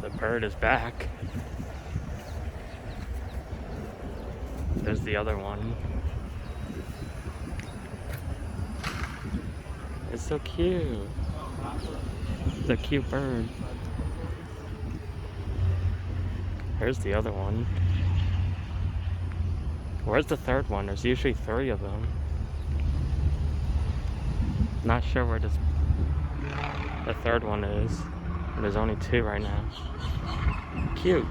The bird is back. There's the other one. It's so cute. It's a cute bird. There's the other one. Where's the third one? There's usually 3 of them. Not sure where the third one is. There's only 2 right now. Cute.